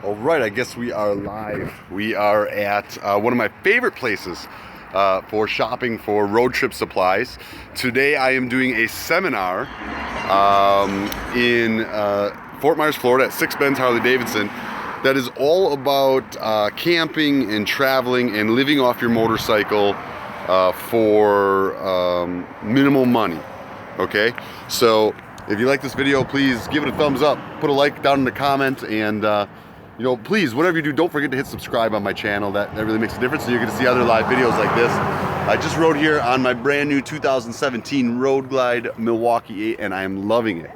All right, I guess we are live. We are at one of my favorite places for shopping for road trip supplies. Today I am doing a seminar in Fort Myers, Florida at Six Benz Harley-Davidson that is all about camping and traveling and living off your motorcycle for minimal money. Okay, so if you like this video, please give it a thumbs up, put a like down in the comment, and you know, please, whatever you do, don't forget to hit subscribe on my channel. That really makes a difference, so you're going to see other live videos like this. I just rode here on my brand new 2017 Road Glide Milwaukee 8, and I am loving it.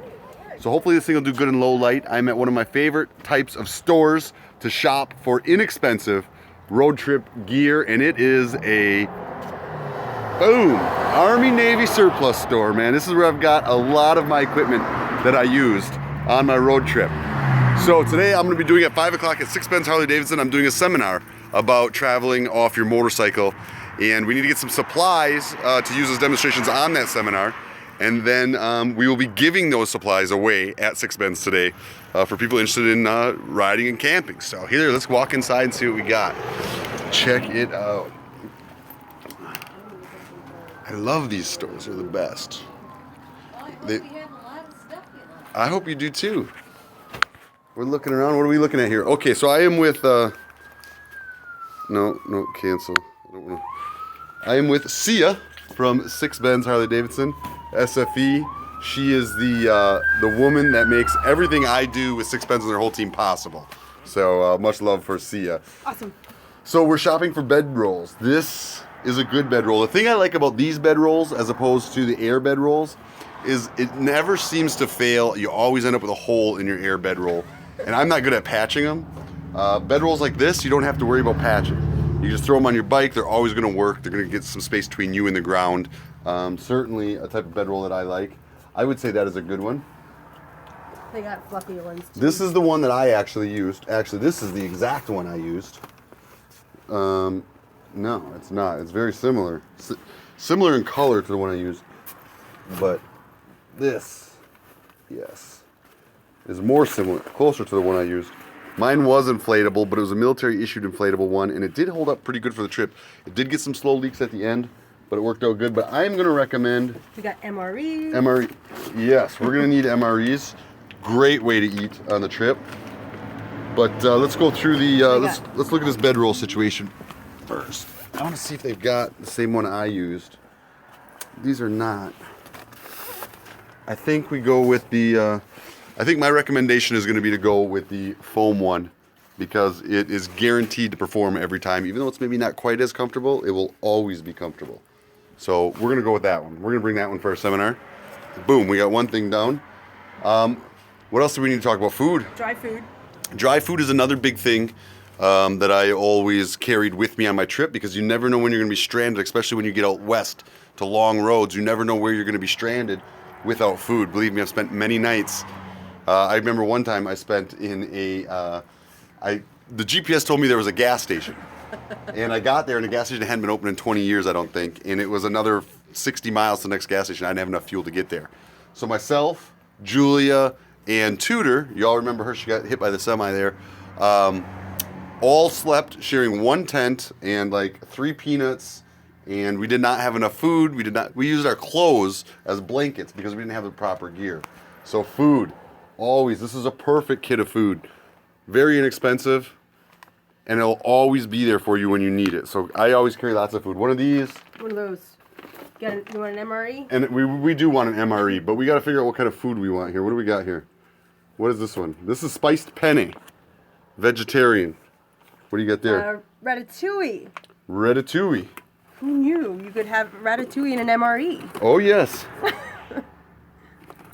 So hopefully this thing will do good in low light. I'm at one of my favorite types of stores to shop for inexpensive road trip gear, and it is a boom, Army Navy surplus store, man. This is where I've got a lot of my equipment that I used on my road trip. So today I'm going to be doing at 5 o'clock at Six Benz Harley-Davidson. I'm doing a seminar about traveling off your motorcycle, and we need to get some supplies to use as demonstrations on that seminar, and then we will be giving those supplies away at Six Benz today for people interested in riding and camping. So here, let's walk inside and see what we got. Check it out. I love these stores, they're the best. I hope you do too. We're looking around. What are we looking at here? Okay, so I am with no, cancel. I am with Sia from Six Benz Harley-Davidson, SFE. She is the woman that makes everything I do with Six Benz and their whole team possible. So much love for Sia. Awesome. So we're shopping for bed rolls. This is a good bed roll. The thing I like about these bed rolls as opposed to the air bed rolls is it never seems to fail. You always end up with a hole in your air bed roll. And I'm not good at patching them. Bed rolls like this, you don't have to worry about patching. You just throw them on your bike, they're always gonna work. They're gonna get some space between you and the ground. Certainly a type of bed roll that I like. I would say that is a good one. They got fluffy ones too. This is the one that I actually used. Actually, this is the exact one I used. No, it's not. It's very similar. Similar in color to the one I used. But this, yes, is more similar, closer to the one I used. Mine was inflatable, but it was a military issued inflatable one, and it did hold up pretty good for the trip. It did get some slow leaks at the end, but it worked out good. But I'm going to recommend... We got MREs. MRE. Yes, we're going to need MREs. Great way to eat on the trip. But let's go through the... let's look at this bedroll situation first. I want to see if they've got the same one I used. These are not. I think we go with the... I think my recommendation is going to be to go with the foam one because it is guaranteed to perform every time. Even though it's maybe not quite as comfortable, it will always be comfortable. So we're going to go with that one. We're going to bring that one for our seminar. Boom, we got one thing down. What else do we need to talk about? Food. Dry food. Dry food is another big thing that I always carried with me on my trip because you never know when you're going to be stranded, especially when you get out west to long roads. You never know where you're going to be stranded without food. Believe me, I've spent many nights. I remember one time I spent in the GPS told me there was a gas station. And I got there and the gas station hadn't been open in 20 years, I don't think. And it was another 60 miles to the next gas station. I didn't have enough fuel to get there. So myself, Julia, and Tudor, you all remember her, she got hit by the semi there, all slept sharing one tent and like 3 peanuts. And we did not have enough food. We used our clothes as blankets because we didn't have the proper gear. So food. Always, this is a perfect kit of food. Very inexpensive, and it'll always be there for you when you need it. So I always carry lots of food. One of these. One of those. You want an MRE? And we do want an MRE, but we got to figure out what kind of food we want here. What do we got here? What is this one? This is spiced penne. Vegetarian. What do you got there? Ratatouille. Ratatouille. Who knew you could have ratatouille in an MRE? Oh, yes.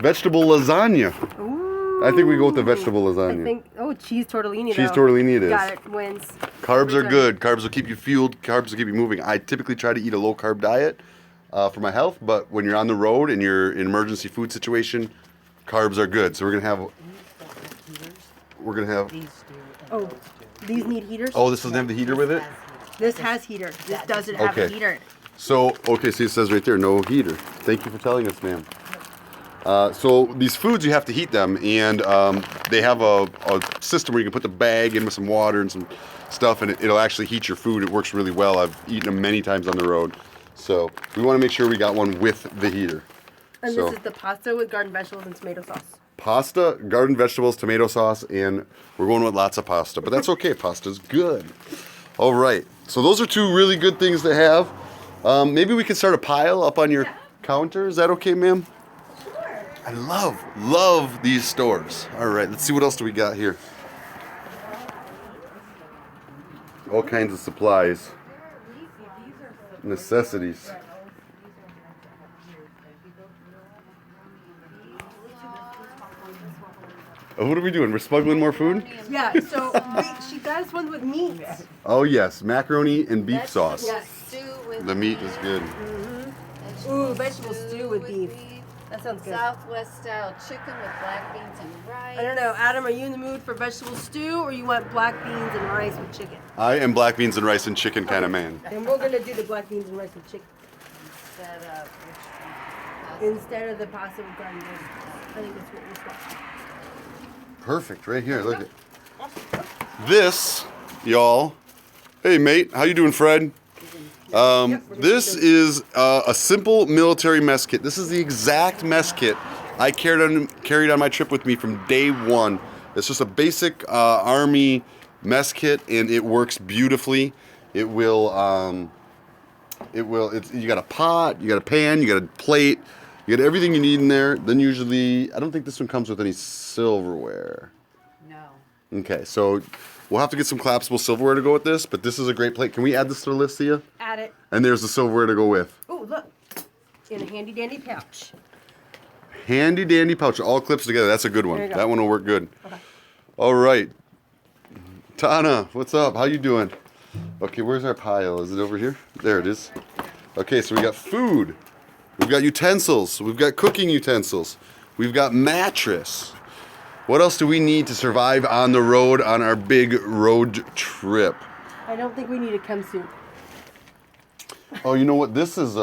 Vegetable lasagna. Ooh. I think we go with the vegetable lasagna. Cheese tortellini. Cheese tortellini it is. Got it, wins. Carbs are good. Carbs will keep you fueled. Carbs will keep you moving. I typically try to eat a low carb diet for my health, but when you're on the road and you're in an emergency food situation, carbs are good. So we're gonna have. Oh, these need heaters? Oh, this doesn't have the heater with it? This has heater. This doesn't have a heater. So, okay, see it says right there, no heater. Thank you for telling us, ma'am. So these foods, you have to heat them, and they have a system where you can put the bag in with some water and some stuff, and it'll actually heat your food. It works really well. I've eaten them many times on the road. So we want to make sure we got one with the heater. And So, this is the pasta with garden vegetables and tomato sauce. pasta, garden vegetables, tomato sauce, and we're going with lots of pasta. But that's okay. Pasta's good. All right. So those are two really good things to have. Maybe we can start a pile up on your counter. Is that okay, ma'am? Sure. I love these stores. All right, let's see what else do we got here. All kinds of supplies, necessities. What are we doing? We're smuggling more food? Yeah, so she got us one with meat. Oh yes, macaroni and beef sauce. Yes. The meat is good. Ooh, vegetable stew with beef. That sounds good. Southwest style chicken with black beans and rice. I don't know, Adam, are you in the mood for vegetable stew or you want black beans and rice with chicken? I am black beans and rice and chicken kind of man. Then we're gonna do the black beans and rice with chicken instead of the pasta with garden vegetables. I think that's what we want. Perfect, right here. Look at this, y'all. Hey, mate, how you doing, Fred? This is a simple military mess kit. This is the exact mess kit I carried on my trip with me from day one. It's just a basic Army mess kit, and it works beautifully. You got a pot, you got a pan, you got a plate, you got everything you need in there. Then usually, I don't think this one comes with any silverware. No. Okay, so we'll have to get some collapsible silverware to go with this, but this is a great plate. Can we add this to the list, Thea? Add it. And there's the silverware to go with. Oh, look. In a handy dandy pouch. Handy dandy pouch, all clips together. That's a good one. There you go. That one will work good. Okay. All right. Tana, what's up? How you doing? Okay, where's our pile? Is it over here? There it is. Okay, so we got food. We've got utensils. We've got cooking utensils. We've got mattress. What else do we need to survive on the road on our big road trip? I don't think we need a chem suit. Oh, you know what? This is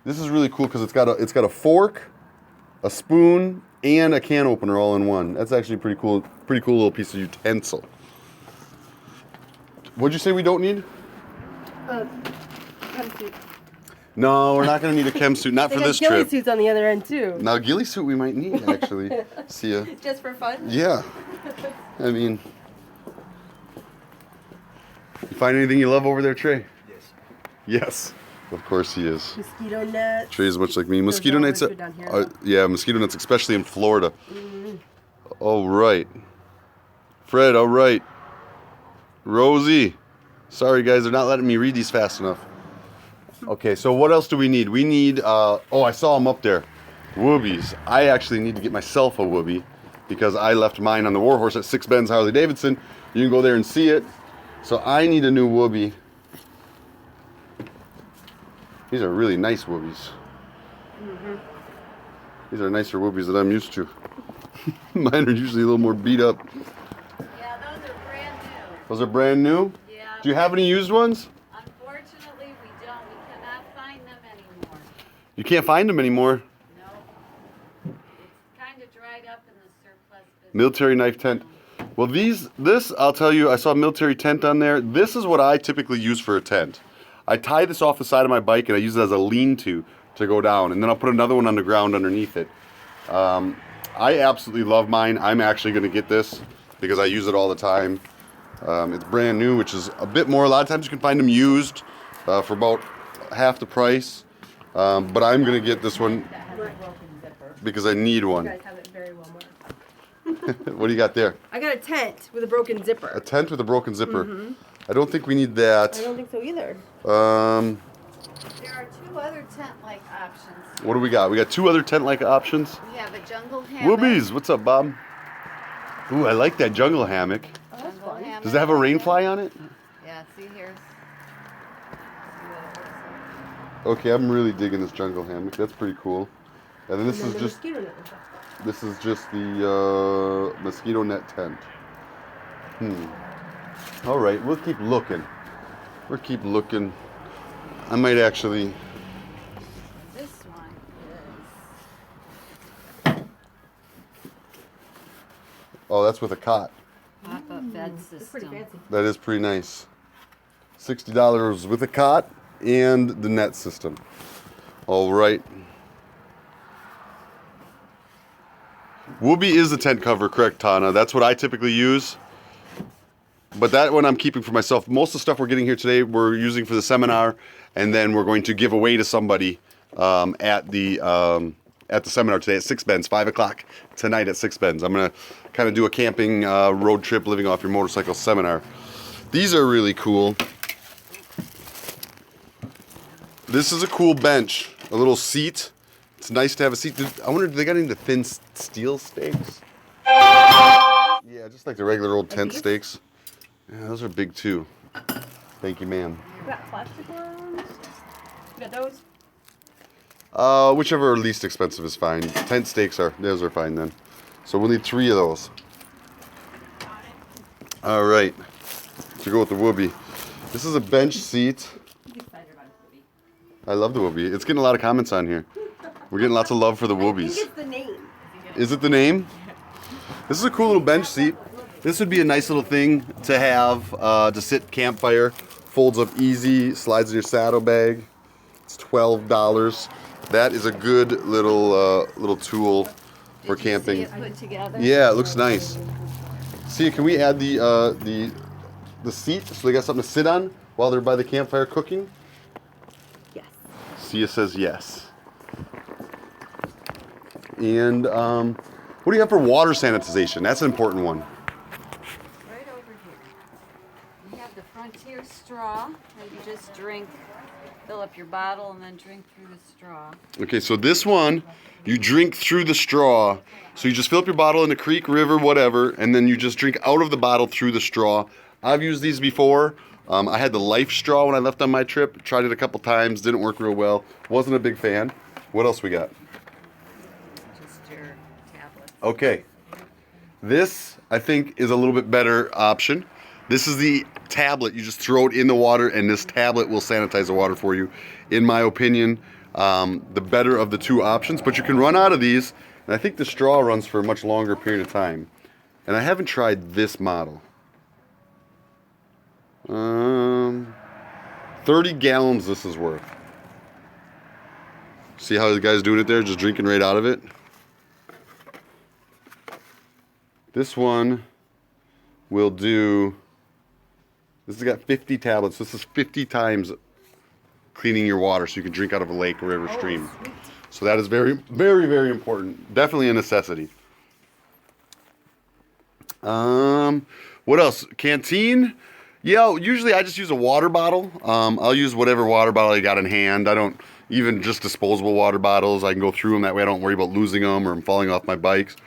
really cool because it's got a fork, a spoon, and a can opener all in one. That's actually pretty cool little piece of utensil. What'd you say we don't need? Chem suit. No, we're not going to need a chem suit. Not for this ghillie trip. suits on the other end too. Now, ghillie suit we might need, actually. See ya. Just for fun? Yeah. I mean, you find anything you love over there, Trey? Yes. Yes. Of course he is. Mosquito nets. Trey's much like me. Mosquito are nets. always good down here. Yeah, mosquito nets, especially in Florida. All right. Fred, all right. Rosie. Sorry, guys, they're not letting me read these fast enough. Okay, so what else do we need? We need, oh, I saw them up there. Whoobies. I actually need to get myself a whoobie because I left mine on the Warhorse at Six Bends Harley Davidson. You can go there and see it. So I need a new whoobie. These are really nice whoobies. These are nicer whoobies than I'm used to. Mine are usually a little more beat up. Yeah, those are brand new. Those are brand new? Yeah. Do you have any used ones? Unfortunately, we don't. We cannot find them anymore. You can't find them anymore. No. It's kind of dried up in the surplus business. Military knife tent. Well, this, I'll tell you, I saw a military tent on there. This is what I typically use for a tent. I tie this off the side of my bike and I use it as a lean-to go down. And then I'll put another one on the ground underneath it. I absolutely love mine. I'm actually going to get this because I use it all the time. It's brand new, which is a bit more. A lot of times you can find them used for about half the price. But I'm going to get this one because I need You one. guys have it very well marked. What do you got there? I got a tent with a broken zipper. A tent with a broken zipper. I don't think we need that. I don't think so either. There are two other tent-like options. What do we got? We got two other tent-like options. We have a jungle hammock. Whoobies, what's up, Bob? Ooh, I like that jungle hammock. Oh, that's Jungle fun. hammock. Does it have a rain fly on it? Yeah, see here's. See what it looks Okay, I'm really digging this jungle hammock. That's pretty cool. And then this And is then the just mosquito net was up. this is just the mosquito net tent. All right, we'll keep looking. We'll keep looking. I might actually. like. This one Oh, that's with a cot. Pop-up bed It's pretty system. fancy. That is pretty nice. $60 with a cot and the net system. All right. Whoopee is the tent cover, correct, Tana? That's what I typically use. But that one I'm keeping for myself. Most of the stuff we're getting here today, we're using for the seminar, and then we're going to give away to somebody at the seminar today at Six Bends, 5 o'clock tonight at Six Bends. I'm gonna kind of do a camping road trip, living off your motorcycle seminar. These are really cool. This is a cool bench, a little seat. It's nice to have a seat. I wonder if they got any of the thin steel stakes. Yeah, just like the regular old tent stakes. Yeah, those are big too. Thank you, ma'am. You got plastic ones? You got those? Whichever are least expensive is fine. Tent stakes those are fine then. So we'll need 3 of those. All right, to go with the Whoopee. This is a bench seat. I love the Whoopee. It's getting a lot of comments on here. We're getting lots of love for the I think Whoopies. it's the name. Is it the name? This is a cool little bench seat. This would be a nice little thing to have to sit campfire. Folds up easy, slides in your saddlebag. It's $12. That is a good little tool for camping. See it put together? Yeah, it looks nice. See, can we add the seat so they got something to sit on while they're by the campfire cooking? Yes. Sia says yes. And what do you have for water sanitization? That's an important one. Right over here. You have the Frontier straw that you just drink, fill up your bottle and then drink through the straw. Okay, so this one, you drink through the straw. So you just fill up your bottle in a creek, river, whatever, and then you just drink out of the bottle through the straw. I've used these before. I had the Life straw when I left on my trip. Tried it a couple times, didn't work real well. Wasn't a big fan. What else we got? Just your tablet. Okay. This, I think, is a little bit better option. This is the tablet. You just throw it in the water, and this tablet will sanitize the water for you. In my opinion, the better of the 2 options. But you can run out of these, and I think the straw runs for a much longer period of time. And I haven't tried this model. 30 gallons this is worth. See how the guy's doing it there? Just drinking right out of it. This one will do, this has got 50 tablets. This is 50 times cleaning your water so you can drink out of a lake or river stream. Sweet. So that is very, very, very important. Definitely a necessity. What else? Canteen. Yeah, usually I just use a water bottle. I'll use whatever water bottle I got in hand. I don't even just disposable water bottles. I can go through them. That way I don't worry about losing them or them falling off my bikes.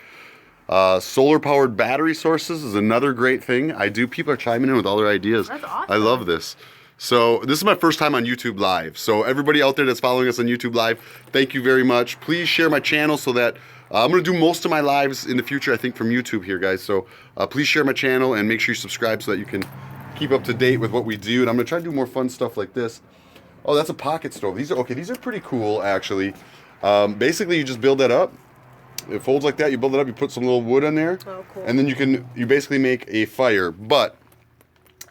Solar-powered battery sources is another great thing. People are chiming in with all their ideas. That's awesome. I love this. So this is my first time on YouTube Live. So everybody out there that's following us on YouTube Live, thank you very much. Please share my channel so that I'm going to do most of my lives in the future, I think, from YouTube here, guys. So please share my channel and make sure you subscribe so that you can keep up to date with what we do. And I'm going to try to do more fun stuff like this. Oh, that's a pocket stove. These are pretty cool, actually. Basically, you just build that up. It folds like that. You build it up. You put some little wood on there. Oh, cool. And then you basically make a fire. But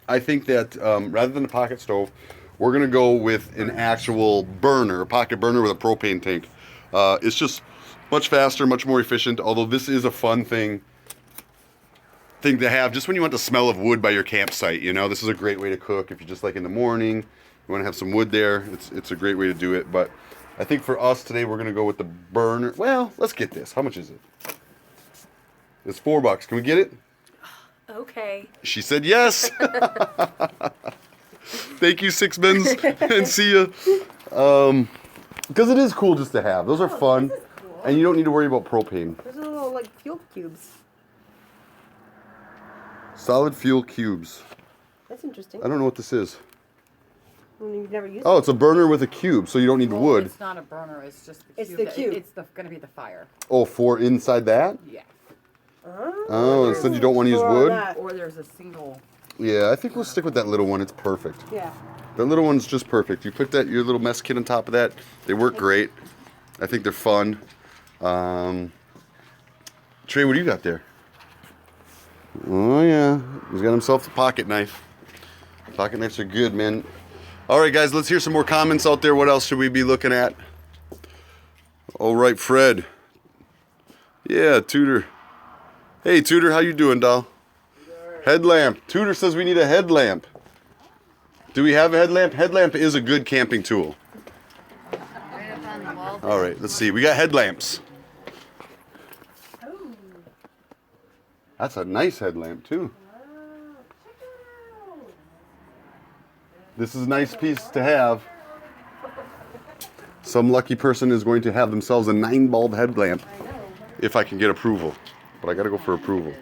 I think that rather than a pocket stove, we're going to go with an actual burner, a pocket burner with a propane tank. It's just much faster, much more efficient, although this is a fun thing to have just when you want the smell of wood by your campsite. You know, this is a great way to cook if you just like in the morning, you want to have some wood there. It's a great way to do it. But I think for us today, we're going to go with the burner. Well, let's get this. How much is it? It's $4. Can we get it? Okay. She said yes. Thank you, Six Bends, and see ya. Because it is cool just to have. Those are fun, This is cool. and you don't need to worry about propane. There's little like fuel cubes. Solid fuel cubes. That's interesting. I don't know what this is. You've never used Oh, it's a burner with a cube, so you don't need wood. It's not a burner. It's just the It's cube. the that- cube. It's going to be the fire. Oh, for inside that? Yeah. Oh, instead you don't want to use More on wood? that. Or there's a single. Yeah, I think we'll stick with that little one. It's perfect. Yeah. That little one's just perfect. You put your little mess kit on top of that. They work great. I think they're fun. Trey, what do you got there? Oh yeah, he's got himself a pocket knife. Pocket knives are good, man. All right, guys, let's hear some more comments out there. What else should we be looking at? All right, Fred. Yeah, Tudor. Hey, Tudor, how you doing, doll? Headlamp. Tudor says we need a headlamp. Do we have a headlamp? Headlamp is a good camping tool. Right up on the wall. All right, let's see. We got headlamps. That's a nice headlamp, too. This is a nice piece to have. Some lucky person is going to have themselves a 9-bulb headlamp if I can get approval. But I got to go for approval.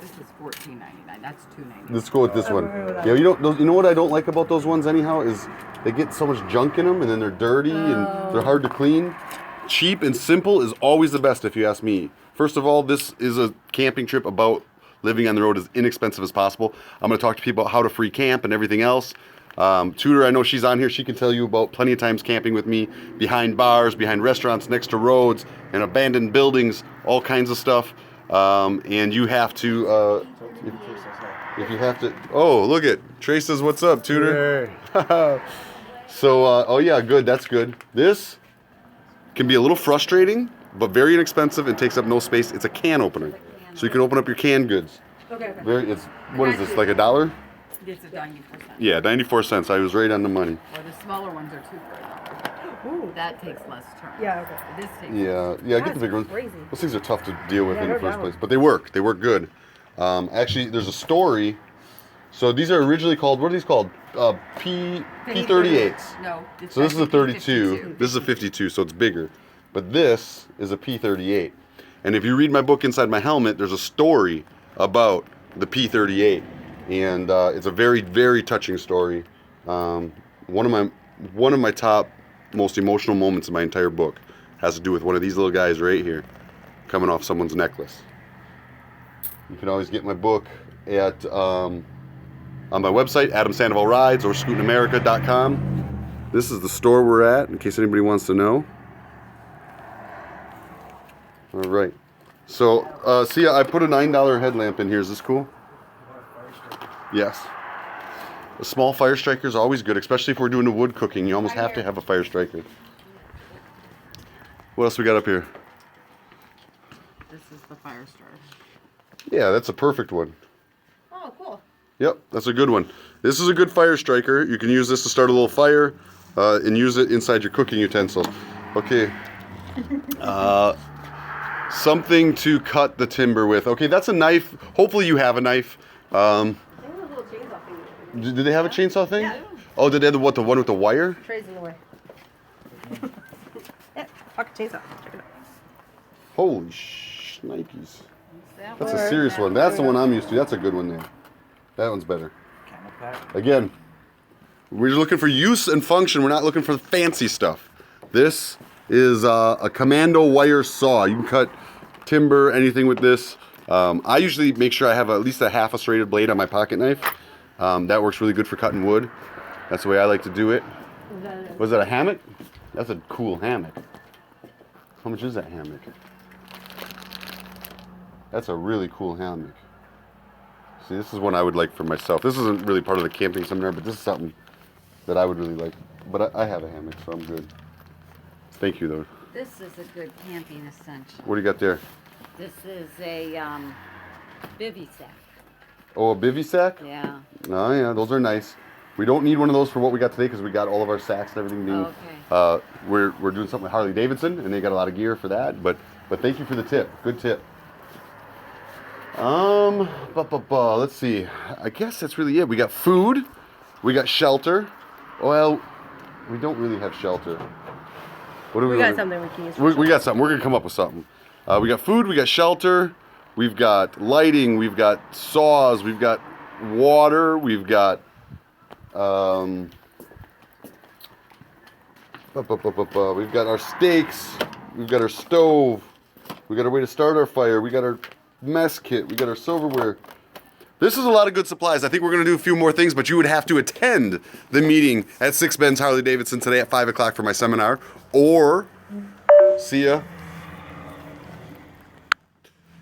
This is $14.99. That's $2.99. Let's go with this one. Yeah, you know what I don't like about those ones anyhow is they get so much junk in them and then they're dirty and they're hard to clean. Cheap and simple is always the best if you ask me. First of all, this is a camping trip about living on the road as inexpensive as possible. I'm going to talk to people about how to free camp and everything else. Tudor, I know she's on here. She can tell you about plenty of times camping with me behind bars, behind restaurants, next to roads, and abandoned buildings, all kinds of stuff. And you have to, if you have to, oh, look it. Trey says, what's up, Tudor? So, oh yeah, good. That's good. This can be a little frustrating, but very inexpensive and takes up no space. It's a can opener. So you can open up your canned goods. Okay. What is this, like $1? It's a 94 cents. Yeah, 94 cents. I was right on the money. Or the smaller ones are 2 for $1. That takes less turn. Yeah, okay. This takes Yeah, get the bigger ones. crazy. Those things are tough to deal with Yeah, in the no first doubt. place, but they work. They work good. Actually, there's a story. So these are originally called, what are these called? P38s. No. So this is a 32. 52. This is a 52, so it's bigger. But this is a P38. And if you read my book Inside My Helmet, there's a story about the P38. And it's a very, very touching story. One of my top, most emotional moments in my entire book has to do with one of these little guys right here, coming off someone's necklace. You can always get my book at on my website, Adam Sandoval Rides, or scootingamerica.com. This is the store we're at, in case anybody wants to know. All right. So, see, I put a $9 headlamp in here. Is this cool? Yes. A small fire striker is always good, especially if we're doing the wood cooking. You almost have to have a fire striker. What else we got up here? This is the fire starter. Yeah, that's a perfect one. Oh, cool. Yep, that's a good one. This is a good fire striker. You can use this to start a little fire and use it inside your cooking utensils. Okay. Something to cut the timber with. Okay, that's a knife. Hopefully you have a knife. They have a little chainsaw thing. Did they have a chainsaw thing? Yeah. Oh, did they have the one with the wire? Trey's in the way. Yeah, fucking chainsaw. Check it out. Holy shnikes. That That's one. a serious one. That's the one I'm used to. That's a good one there. That one's better. Again, we're just looking for use and function. We're not looking for fancy stuff. This is a Commando Wire Saw. You can cut timber, anything with this. I usually make sure I have at least a half a serrated blade on my pocket knife. That works really good for cutting wood. That's the way I like to do it. Was that a hammock? That's a cool hammock. How much is that hammock? That's a really cool hammock. See, this is one I would like for myself. This isn't really part of the camping seminar, but this is something that I would really like. But I have a hammock, so I'm good. Thank you, though. This is a good camping essential. What do you got there? This is a bivy sack. Oh, a bivy sack? Yeah. Oh, yeah, those are nice. We don't need one of those for what we got today because we got all of our sacks and everything new. Okay. We're doing something with Harley Davidson, and they got a lot of gear for that. But thank you for the tip. Good tip. Let's see. I guess that's really it. We got food. We got shelter. Well, we don't really have shelter. What do We got something we can use. We got something. We're gonna come up with something. We got food. We got shelter. We've got lighting. We've got saws. We've got water. We've got we've got our steaks. We've got our stove. We got our way to start our fire. We got our mess kit. We got our silverware. This is a lot of good supplies. I think we're going to do a few more things, but you would have to attend the meeting at Six Ben's Harley Davidson today at 5 o'clock for my seminar. Or, see ya.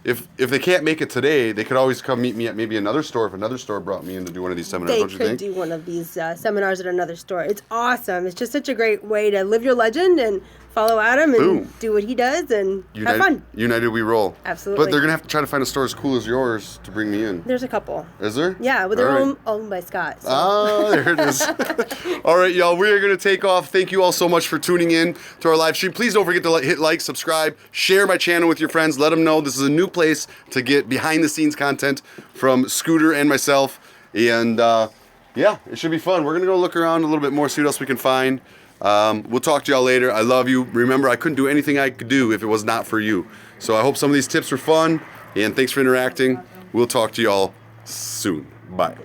if they can't make it today, they could always come meet me at maybe another store if another store brought me in to do one of these seminars. They Don't you could think? do one of these seminars at another store. It's awesome. It's just such a great way to live your legend and follow Adam and Boom. do what he does and have fun. United we roll. Absolutely. But they're gonna have to try to find a store as cool as yours to bring me in. There's a couple. Is there? Yeah, but they're All right. owned by Scott. So. Ah, there it is. All right, y'all, we are going to take off. Thank you all so much for tuning in to our live stream. Please don't forget to hit like, subscribe, share my channel with your friends. Let them know this is a new place to get behind-the-scenes content from Scooter and myself. And, yeah, it should be fun. We're going to go look around a little bit more, see what else we can find. We'll talk to y'all later. I love you. Remember, I couldn't do anything I could do if it was not for you. So I hope some of these tips were fun, and thanks for interacting. We'll talk to y'all soon. Bye.